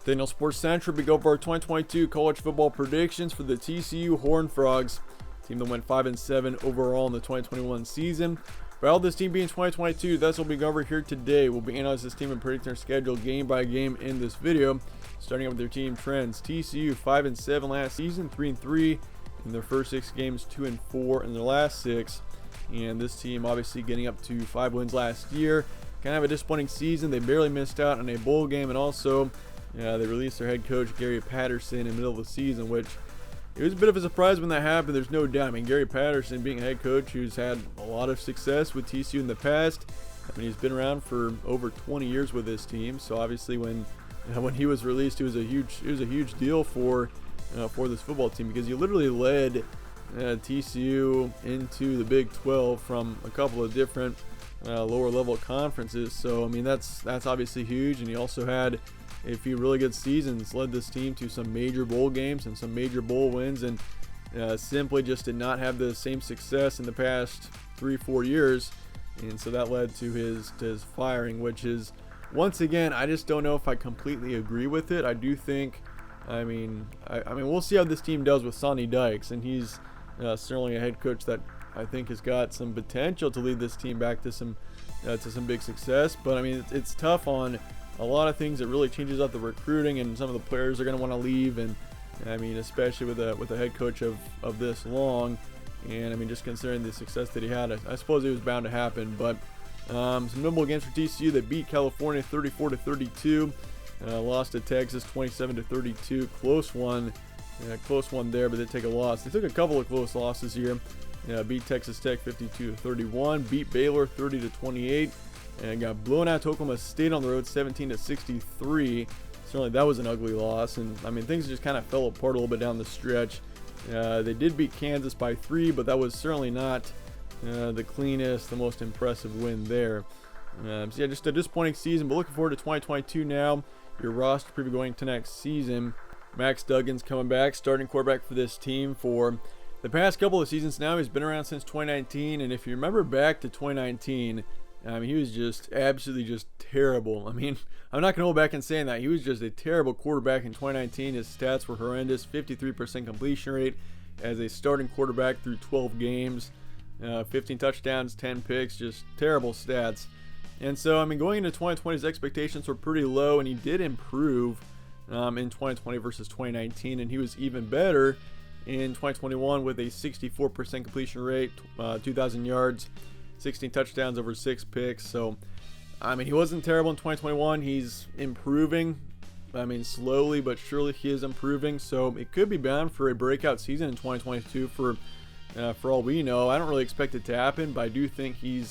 Daniel Sports Central, we go for our 2022 college football predictions for the TCU Horned Frogs, team that went 5-7 overall in the 2021 season. For all this team being 2022, that's what we'll be over here today. We'll be analyzing this team and predicting their schedule game by game in this video. Starting out with their team trends. TCU 5-7 last season, 3-3 in their first 6 games, 2-4 in their last 6. And this team obviously getting up to 5 wins last year. Kind of a disappointing season. They barely missed out on a bowl game, and also they released their head coach Gary Patterson in the middle of the season, which it was a bit of a surprise when that happened. There's no doubt. I mean, Gary Patterson being a head coach who's had a lot of success with TCU in the past. I mean, he's been around for over 20 years with this team. So obviously, when he was released, it was a huge deal for this football team, because he literally led TCU into the Big 12 from a couple of different lower level conferences. So I mean, that's obviously huge. And he also had a few really good seasons, led this team to some major bowl games and some major bowl wins, and simply just did not have the same success in the past 3-4 years. And so that led to his firing, which is, once again, I just don't know if I completely agree with it. I do think, I mean we'll see how this team does with Sonny Dykes, and he's certainly a head coach that I think has got some potential to lead this team back to some big success. But I mean, it's tough on a lot of things. It really changes up the recruiting, and some of the players are going to want to leave. And I mean, especially with a head coach of this long, and I mean, just considering the success that he had, I suppose it was bound to happen. But some notable games for TCU: they beat California 34-32, lost to Texas 27-32, close one there, but they take a loss. They took a couple of close losses here. Beat Texas Tech 52-31, beat Baylor 30-28, and got blown out to Oklahoma State on the road 17-63. Certainly that was an ugly loss, and I mean, things just kind of fell apart a little bit down the stretch. They did beat Kansas by 3, but that was certainly not the cleanest, the most impressive win there. So yeah, just a disappointing season, but looking forward to 2022 now. Your roster preview going to next season. Max Duggan's coming back, starting quarterback for this team for the past couple of seasons now. He's been around since 2019, and if you remember back to 2019, I mean, he was just absolutely just terrible. I mean, I'm not going to hold back in saying that. He was just a terrible quarterback in 2019. His stats were horrendous. 53% completion rate as a starting quarterback through 12 games. 15 touchdowns, 10 picks, just terrible stats. And so, I mean, going into 2020, his expectations were pretty low, and he did improve in 2020 versus 2019, and he was even better in 2021 with a 64% completion rate, 2,000 yards, 16 touchdowns, over 6 picks. So, I mean, he wasn't terrible in 2021. He's improving. I mean, slowly but surely he is improving. So it could be bound for a breakout season in 2022 for all we know. I don't really expect it to happen, but I do think he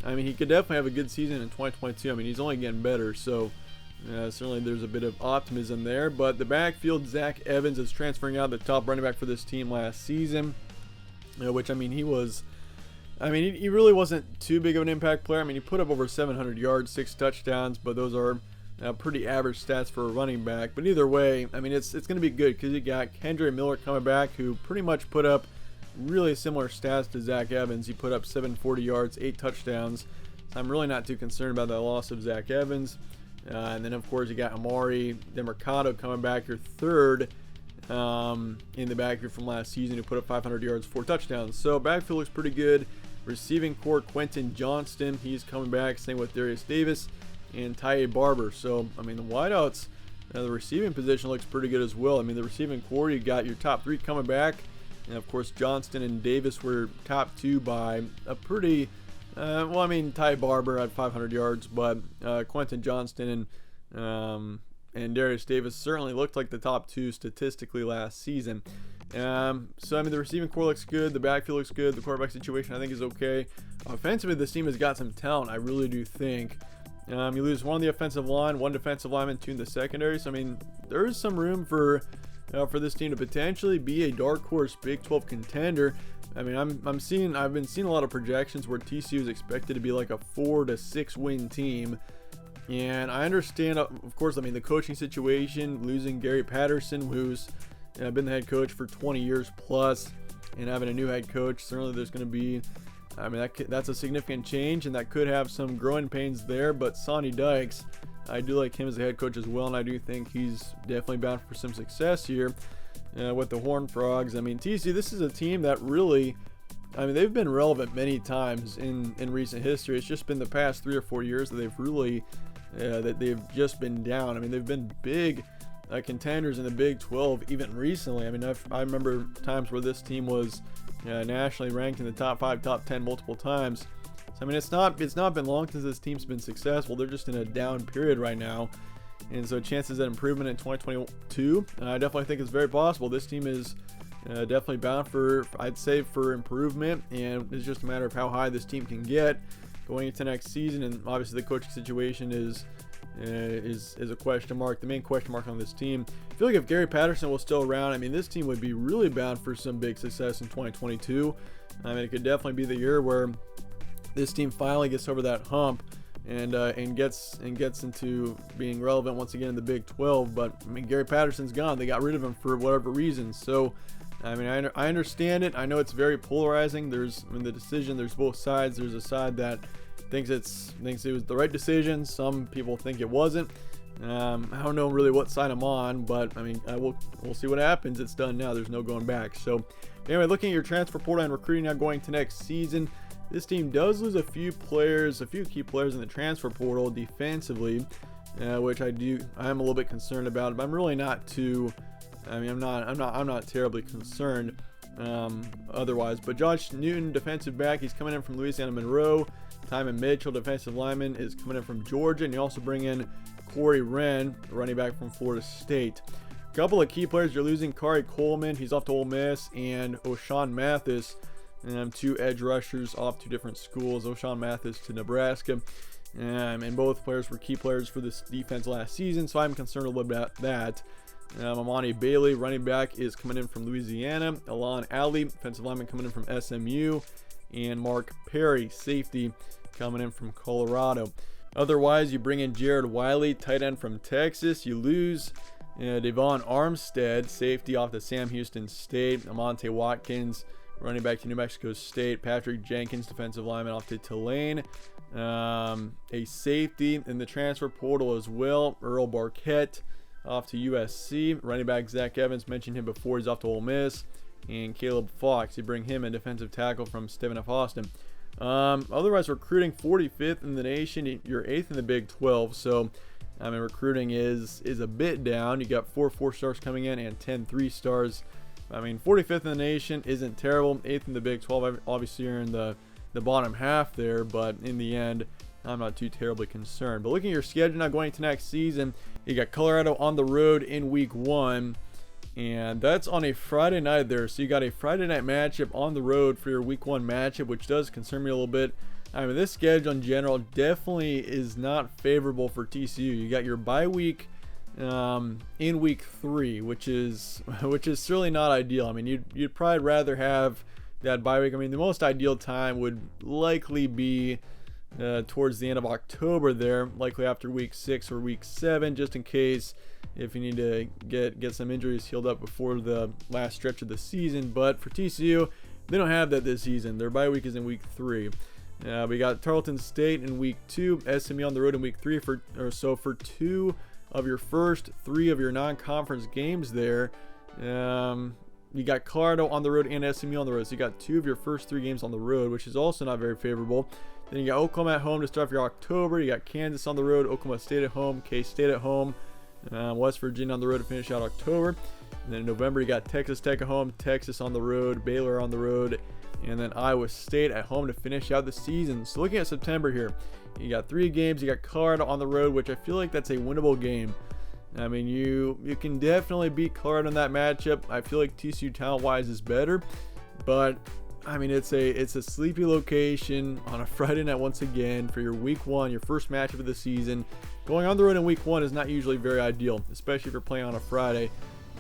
could definitely have a good season in 2022. I mean, he's only getting better. So certainly there's a bit of optimism there. But the backfield, Zach Evans is transferring out, the top running back for this team last season, which, I mean, he really wasn't too big of an impact player. I mean, he put up over 700 yards, 6 touchdowns, but those are pretty average stats for a running back. But either way, I mean, it's going to be good, because you got Kendre Miller coming back, who pretty much put up really similar stats to Zach Evans. He put up 740 yards, 8 touchdowns. So I'm really not too concerned about the loss of Zach Evans. And then, of course, you got Amari DeMercado coming back, your third in the backfield from last season, who put up 500 yards, 4 touchdowns. So backfield looks pretty good. Receiving core, Quentin Johnston, he's coming back. Same with Darius Davis and Ty Barber. So, I mean, the wideouts, the receiving position looks pretty good as well. I mean, the receiving core, you got your top 3 coming back. And, of course, Johnston and Davis were top 2 by a pretty, Ty Barber had 500 yards, but Quentin Johnston and Darius Davis certainly looked like the top 2 statistically last season. So, I mean, the receiving core looks good. The backfield looks good. The quarterback situation, I think, is okay. Offensively, this team has got some talent, I really do think. You lose one on the offensive line, 1 defensive lineman, 2 in the secondary. So, I mean, there is some room for this team to potentially be a dark horse Big 12 contender. I mean, I've been seeing a lot of projections where TCU is expected to be like a 4 to 6 win team. And I understand, of course, I mean, the coaching situation, losing Gary Patterson, who's been the head coach for 20 years plus, and having a new head coach, certainly there's going to be, I mean, that's a significant change, and that could have some growing pains there. But Sonny Dykes, I do like him as a head coach as well, and I do think he's definitely bound for some success here with the Horned Frogs. I mean, TCU, this is a team that really, I mean, they've been relevant many times in recent history. It's just been the past 3 or 4 years that they've really that they've just been down. I mean, they've been big contenders in the Big 12 even recently. I mean, I remember times where this team was nationally ranked in the top 5, top 10 multiple times. So I mean, it's not been long since this team's been successful. They're just in a down period right now, and so chances at improvement in 2022, I definitely think it's very possible. This team is definitely bound for, I'd say, for improvement, and it's just a matter of how high this team can get going into next season. And obviously, the coaching situation is a question mark, the main question mark on this team. I feel like if Gary Patterson was still around, I mean, this team would be really bound for some big success in 2022. I mean, it could definitely be the year where this team finally gets over that hump and gets into being relevant once again in the Big 12. But I mean, Gary Patterson's gone. They got rid of him for whatever reason. So I mean, I understand it. I know it's very polarizing. There's, I mean, the decision, there's both sides. There's a side that thinks it was the right decision. Some people think it wasn't. I don't know really what side I'm on, but I mean, we'll see what happens. It's done now. There's no going back. So anyway, looking at your transfer portal and recruiting now going to next season, this team does lose a few key players in the transfer portal defensively, which I'm a little bit concerned about. But I'm really not too. I mean, I'm not terribly concerned otherwise. But Josh Newton, defensive back, he's coming in from Louisiana Monroe. Timon Mitchell, defensive lineman, is coming in from Georgia, and you also bring in Corey Wren, running back from Florida State. A couple of key players you're losing: Kari Coleman, he's off to Ole Miss, and O'Shawn Mathis, two edge rushers off to different schools. O'Shawn Mathis to Nebraska, and both players were key players for this defense last season, so I'm concerned a little bit about that. Amani Bailey, running back, is coming in from Louisiana. Alon Ali, defensive lineman, coming in from SMU. And Mark Perry, safety, coming in from Colorado. Otherwise, you bring in Jared Wiley, tight end from Texas. You lose Devon Armstead, safety, off to Sam Houston State. Amonte Watkins, running back to New Mexico State. Patrick Jenkins, defensive lineman, off to Tulane. A safety in the transfer portal as well, Earl Barquette, off to USC. Running back Zach Evans, mentioned him before, he's off to Ole Miss. And Caleb Fox, you bring him in, defensive tackle from Stephen F. Austin. Otherwise, recruiting 45th in the nation. You're 8th in the Big 12. So, I mean, recruiting is a bit down. You got 4 4-stars coming in and 10 3-stars. I mean, 45th in the nation isn't terrible. 8th in the Big 12. Obviously, you're in the bottom half there, but in the end, I'm not too terribly concerned. But looking at your schedule now going into next season, you got Colorado on the road in Week 1. And that's on a Friday night there. So you got a Friday night matchup on the road for your Week 1 matchup, which does concern me a little bit. I mean, this schedule in general definitely is not favorable for TCU. You got your bye week in Week 3, which is certainly not ideal. I mean, you'd probably rather have that bye week. I mean, the most ideal time would likely be towards the end of October there, likely after Week 6 or Week 7, just in case if you need to get some injuries healed up before the last stretch of the season. But for TCU, they don't have that this season. Their bye week is in Week 3. We got Tarleton State in Week 2, SMU on the road in Week 3 for 2 of your first 3 of your non-conference games there. You got Colorado on the road and SMU on the road, so you got 2 of your first 3 games on the road, which is also not very favorable. Then you got Oklahoma at home to start off your October. You got Kansas on the road, Oklahoma State at home, K-State at home, West Virginia on the road to finish out October. And then in November, you got Texas Tech at home, Texas on the road, Baylor on the road, and then Iowa State at home to finish out the season. So looking at September here, you got 3 games. You got Colorado on the road, which I feel like that's a winnable game. I mean, you can definitely beat Colorado in that matchup. I feel like TCU talent-wise is better, but I mean, it's a sleepy location on a Friday night once again for your Week 1, your first matchup of the season. Going on the road in Week 1 is not usually very ideal, especially if you're playing on a Friday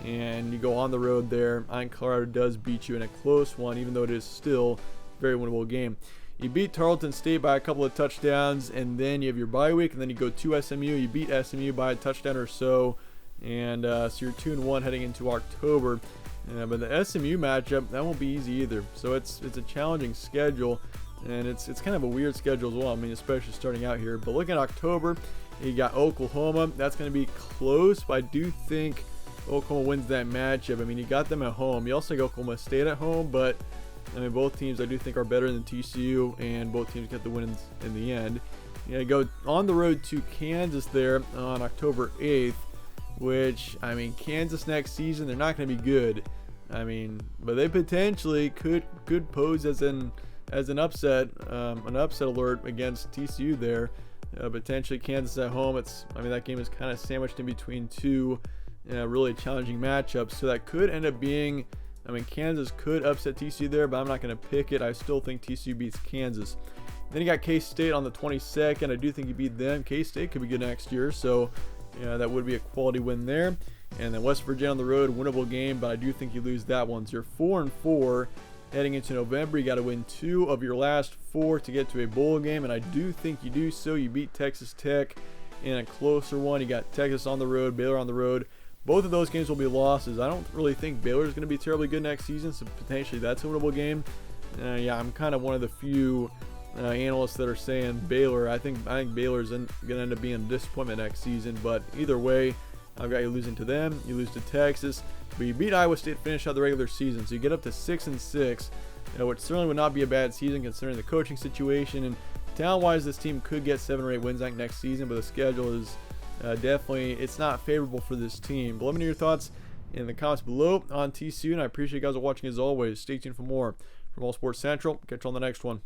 and you go on the road there. I think Colorado does beat you in a close one, even though it is still a very winnable game. You beat Tarleton State by a couple of touchdowns, and then you have your bye week, and then you go to SMU. You beat SMU by a touchdown or so, and so you're 2-1 heading into October. But the SMU matchup, that won't be easy either. So it's a challenging schedule. and it's kind of a weird schedule as well. I mean, especially starting out here. But looking at October, you got Oklahoma. That's going to be close, but I do think Oklahoma wins that matchup. I mean, you got them at home. You also got Oklahoma State at home, but I mean, both teams I do think are better than TCU, and both teams get the wins in the end. You go on the road to Kansas there on October 8th, which, I mean, Kansas next season, they're not going to be good. I mean, but they potentially could pose as an upset alert against TCU there. Potentially Kansas at home. I mean, that game is kind of sandwiched in between two really challenging matchups, so that could end up being, I mean, Kansas could upset TCU there, but I'm not going to pick it. I still think TCU beats Kansas. Then you got K-State on the 22nd. I do think you beat them. K-State could be good next year, so that would be a quality win there. And then West Virginia on the road, winnable game, but I do think you lose that one. So you're 4-4 heading into November. You got to win 2 of your last 4 to get to a bowl game, and I do think you do so. You beat Texas Tech in a closer one. You got Texas on the road, Baylor on the road. Both of those games will be losses. I don't really think Baylor is going to be terribly good next season, so potentially that's a winnable game. I'm kind of one of the few analysts that are saying Baylor. I think Baylor is going to end up being a disappointment next season, but either way, I've got you losing to them. You lose to Texas, but you beat Iowa State to finish out the regular season, so you get up to 6-6, which certainly would not be a bad season considering the coaching situation. And talent-wise, this team could get 7 or 8 wins next season, but the schedule is definitely, it's not favorable for this team. But let me know your thoughts in the comments below on TCU, and I appreciate you guys watching as always. Stay tuned for more from All Sports Central. Catch you on the next one.